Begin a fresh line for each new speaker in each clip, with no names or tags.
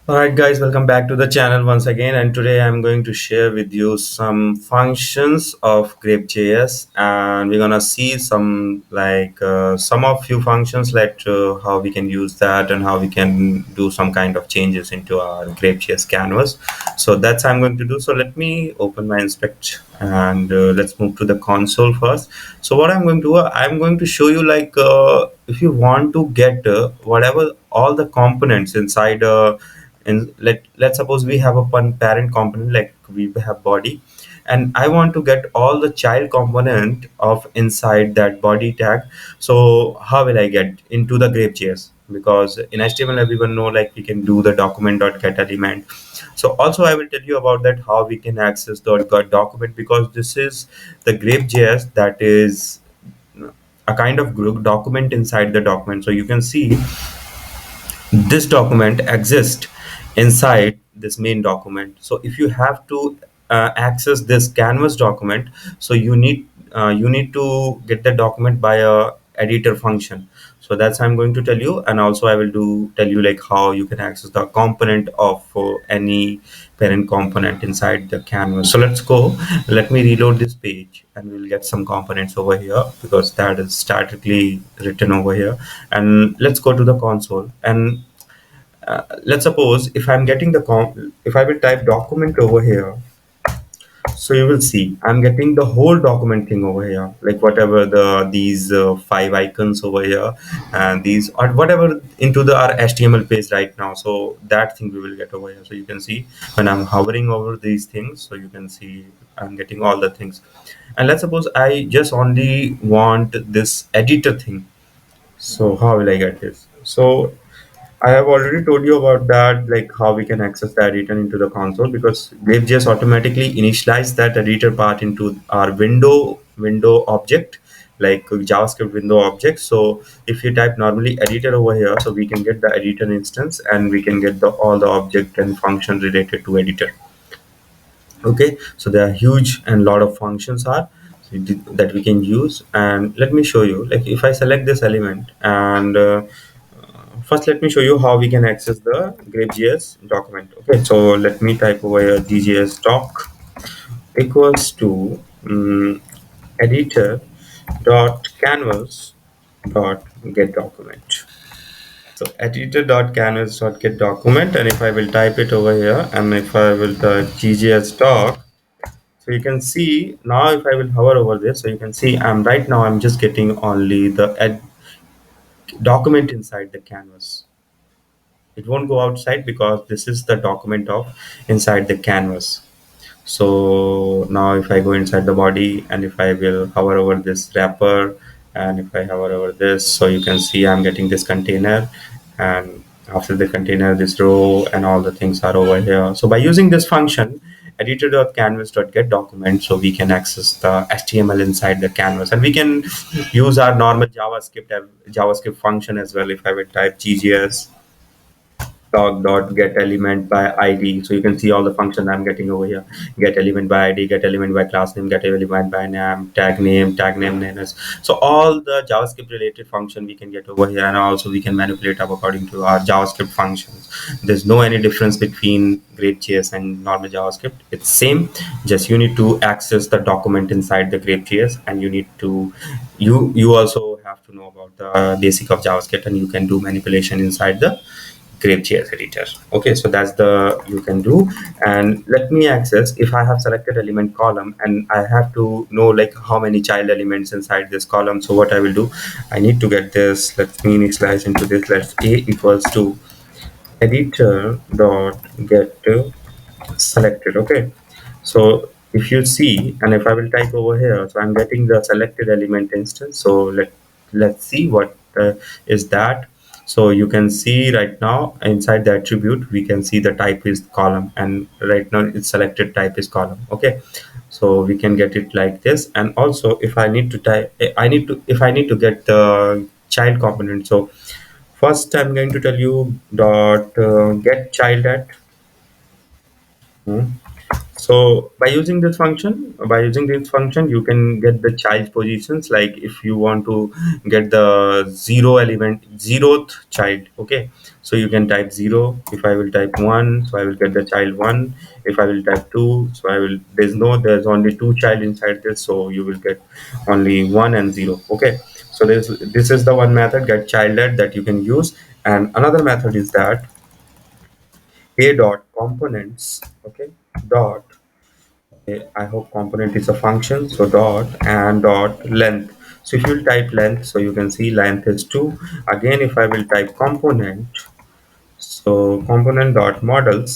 Alright guys, welcome back to the channel once again, and today I'm going to share with you some functions of grep.js, and we're gonna see some of few functions like how we can use that and how we can do some kind of changes into our grep.js canvas. So that's I'm going to do. So let me open my inspect, and let's move to the console first. So what I'm going to do, I'm going to show you if you want to get whatever all the components inside and let's suppose we have a parent component, like we have body, and I want to get all the child component of inside that body tag. So how will I get into the grep.js? Because in HTML everyone know, like, we can do the document.get element. So also I will tell you about that, how we can access the document, because this is the grep.js that is a kind of document inside the document. So you can see this document exists inside this main document. So if you have to access this canvas document, so you need to get the document by a editor function. So that's I'm going to tell you, and also I will tell you like how you can access the component of any parent component inside the canvas. So let's go. Let me reload this page and we'll get some components over here, because that is statically written over here. And let's go to the console, and let's suppose if I'm getting if I will type document over here, so you will see I'm getting the whole document thing over here, like whatever these five icons over here, and these or whatever into the our HTML page right now. So that thing we will get over here. So you can see when I'm hovering over these things, so you can see I'm getting all the things. And let's suppose I just only want this editor thing. So how will I get this? So I have already told you about that, like how we can access the editor into the console, because they've just automatically initialized that editor part into our window object, like JavaScript window object. So if you type normally editor over here, so we can get the editor instance, and we can get all the object and function related to editor. Okay, so there are huge and lot of functions are that we can use. And let me show you, like if I select this element, and first let me show you how we can access the grep.js document. Okay, so let me type over here gjs doc equals to editor dot canvas dot get document. So editor dot canvas dot get document, and if I will type it over here, and if I will type gjs doc, so you can see now if I will hover over this, so you can see I'm just getting only the document inside the canvas. It won't go outside because this is the document of inside the canvas. So now if I go inside the body, and if I will hover over this wrapper, and if I hover over this, so you can see I'm getting this container, and after the container this row and all the things are over here. So by using this function editor.canvas.get document, so we can access the HTML inside the canvas, and we can use our normal JavaScript function as well. If I will type ggs dot get element by id, so you can see all the functions I'm getting over here: get element by id, get element by class name, get element by name, tag name names. So all the JavaScript related function we can get over here, and also we can manipulate up according to our JavaScript functions. There's no any difference between grep.js and normal JavaScript. It's same, just you need to access the document inside the grep.js, and you need to you also have to know about the basic of JavaScript, and you can do manipulation inside the grep.js editor. Okay, so that's the you can do. And let me access, if I have selected element column, and I have to know like how many child elements inside this column. So what I will do, I need to get this. Let me initialize into this. Let's a equals to editor dot get selected. Okay, so if you see, and if I will type over here, so I'm getting the selected element instance. So let's see what is that. So you can see right now inside the attribute we can see the type is column, and right now it's selected type is column. Okay, so we can get it like this. And also if I need to type, if I need to get the child component, so first I'm going to tell you dot get child at So by using this function, you can get the child positions. Like if you want to get the zero element, zeroth child, okay. So you can type zero. If I will type one, so I will get the child one. If I will type two, so I will. There's only two child inside this, so you will get only one and zero. Okay. So this is the one method, get childed, that you can use, and another method is that a dot components. Okay. Dot I hope component is a function. So dot and dot length. So if you type length, so you can see length is 2. Again, if I will type component, so component dot models,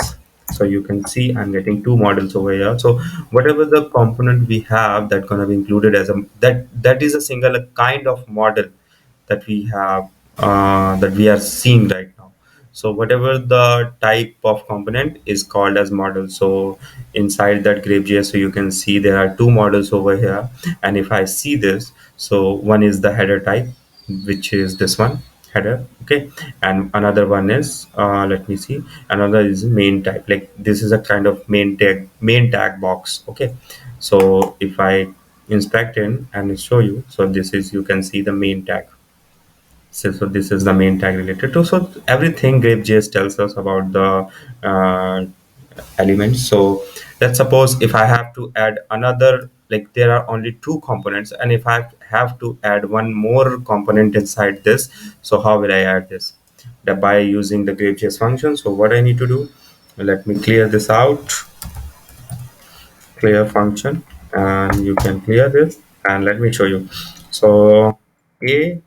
so you can see I'm getting two models over here. So whatever the component we have, that gonna be included as a that is a single kind of model that we have, that we are seeing right now. So whatever the type of component is called as model. So inside that grapejs, so you can see there are two models over here. And if I see this, so one is the header type, which is this one, header, okay. And another one is, let me see, another is main type. Like this is a kind of main tag box, okay. So if I inspect in and show you, so this is, you can see the main tag. So this is the main tag related to. So everything grapejs tells us about the elements. So let's suppose if I have to add another, like there are only two components, and if I have to add one more component inside this, so how will I add this? That by using the grapejs function. So what I need to do, let me clear this out, clear function, and you can clear this, and let me show you. So a,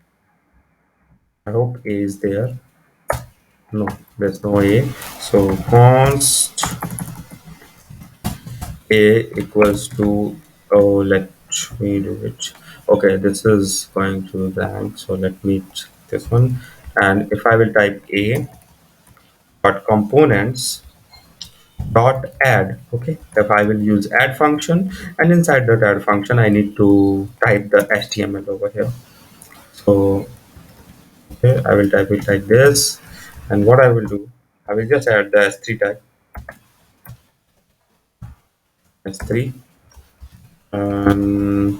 I hope a is there. No, there's no a. So const a equals to, oh, let me do it. Okay, this is going to blank, so let me check this one. And if I will type a dot components dot add, okay, if I will use add function, and inside that add function I need to type the html over here. So okay, I will type it like this, and what I will do, I will just add the s3 tag, s3, and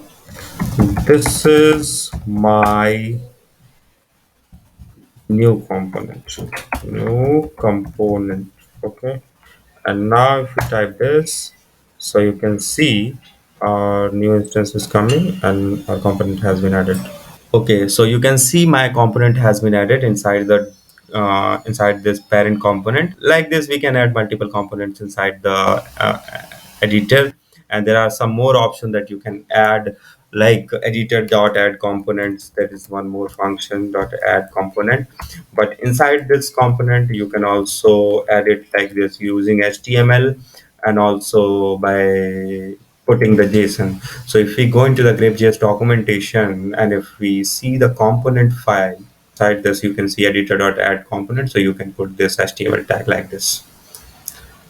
this is my new component, okay. And now if you type this, so you can see our new instance is coming and our component has been added. Okay, so you can see my component has been added inside the inside this parent component. Like this, we can add multiple components inside the editor, and there are some more options that you can add, like editor dot add components. That is one more function, dot add component. But inside this component, you can also add it like this using HTML, and also by putting the JSON. So if we go into the grapejs documentation, and if we see the component file, inside this you can see editor.add component. So you can put this HTML tag like this,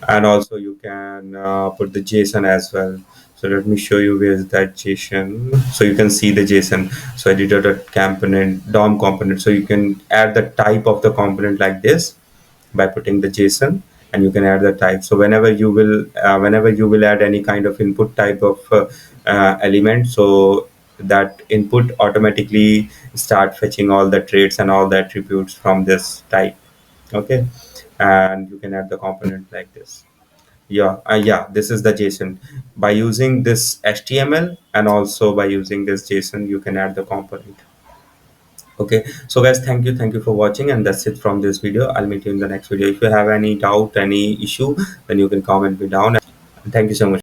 and also you can put the JSON as well. So let me show you where's that JSON. So you can see the JSON. So editor.component DOM component. So you can add the type of the component like this by putting the JSON, and you can add the type. So whenever you will add any kind of input type of element, so that input automatically start fetching all the traits and all the attributes from this type, okay. And you can add the component like this. Yeah, this is the JSON. By using this HTML and also by using this JSON, you can add the component. Okay, so guys, thank you for watching, and that's it from this video. I'll meet you in the next video. If you have any doubt, any issue, then you can comment me down. Thank you so much.